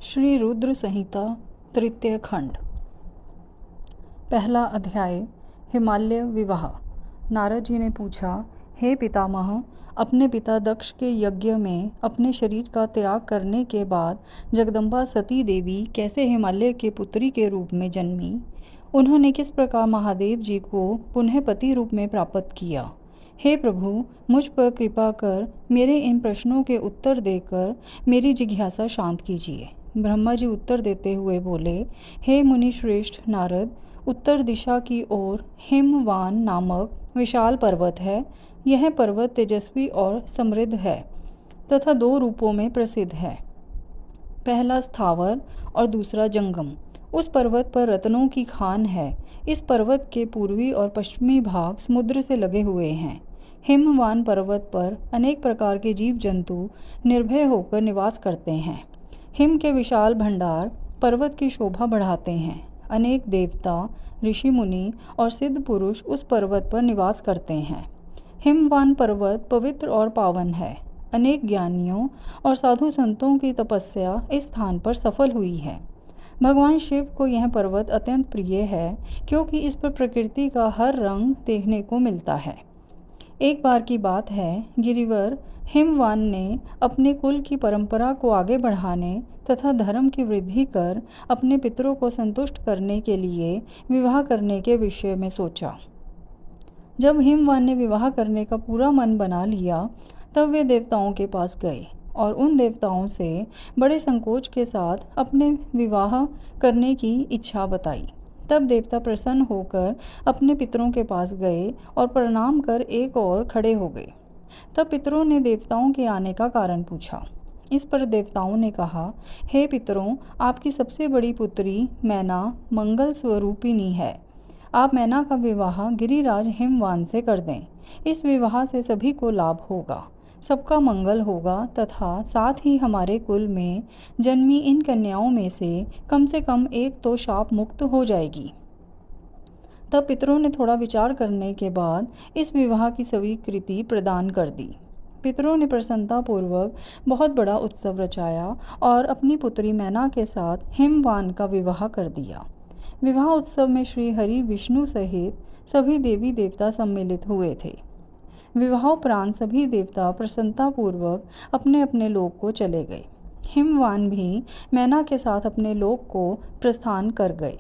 श्री रुद्र संहिता तृतीय खंड। पहला अध्याय। हिमालय विवाह। नारद जी ने पूछा, हे पितामह, अपने पिता दक्ष के यज्ञ में अपने शरीर का त्याग करने के बाद जगदम्बा सती देवी कैसे हिमालय के पुत्री के रूप में जन्मी? उन्होंने किस प्रकार महादेव जी को पुनः पति रूप में प्राप्त किया? हे प्रभु, मुझ पर कृपा कर मेरे इन प्रश्नों के उत्तर देकर मेरी जिज्ञासा शांत कीजिए। ब्रह्मा जी उत्तर देते हुए बोले, हे मुनि श्रेष्ठ नारद, उत्तर दिशा की ओर हिमवान नामक विशाल पर्वत है। यह पर्वत तेजस्वी और समृद्ध है तथा दो रूपों में प्रसिद्ध है। पहला स्थावर और दूसरा जंगम। उस पर्वत पर रत्नों की खान है। इस पर्वत के पूर्वी और पश्चिमी भाग समुद्र से लगे हुए हैं। हिमवान पर्वत पर अनेक प्रकार के जीव जंतु निर्भय होकर निवास करते हैं। हिम के विशाल भंडार पर्वत की शोभा बढ़ाते हैं। अनेक देवता, ऋषि मुनि और सिद्ध पुरुष उस पर्वत पर निवास करते हैं। हिमवान पर्वत पवित्र और पावन है। अनेक ज्ञानियों और साधु संतों की तपस्या इस स्थान पर सफल हुई है। भगवान शिव को यह पर्वत अत्यंत प्रिय है, क्योंकि इस पर प्रकृति का हर रंग देखने को मिलता है। एक बार की बात है, गिरिवर हिमवान ने अपने कुल की परंपरा को आगे बढ़ाने तथा धर्म की वृद्धि कर अपने पितरों को संतुष्ट करने के लिए विवाह करने के विषय में सोचा। जब हिमवान ने विवाह करने का पूरा मन बना लिया, तब वे देवताओं के पास गए और उन देवताओं से बड़े संकोच के साथ अपने विवाह करने की इच्छा बताई। तब देवता प्रसन्न होकर अपने पितरों के पास गए और प्रणाम कर एक ओर खड़े हो गए। तब पितरों ने देवताओं के आने का कारण पूछा। इस पर देवताओं ने कहा, हे पितरों, आपकी सबसे बड़ी पुत्री मैना मंगल स्वरूपिणी है। आप मैना का विवाह गिरिराज हिमवान से कर दें। इस विवाह से सभी को लाभ होगा, सबका मंगल होगा तथा साथ ही हमारे कुल में जन्मी इन कन्याओं में से कम एक तो शाप मुक्त हो जाएगी। तब पितरों ने थोड़ा विचार करने के बाद इस विवाह की स्वीकृति प्रदान कर दी। पितरों ने प्रसन्नतापूर्वक बहुत बड़ा उत्सव रचाया और अपनी पुत्री मैना के साथ हिमवान का विवाह कर दिया। विवाह उत्सव में श्री हरि विष्णु सहित सभी देवी देवता सम्मिलित हुए थे। विवाहोपरांत सभी देवता प्रसन्नतापूर्वक अपने अपने लोक को चले गए। हिमवान भी मैना के साथ अपने लोक को प्रस्थान कर गए।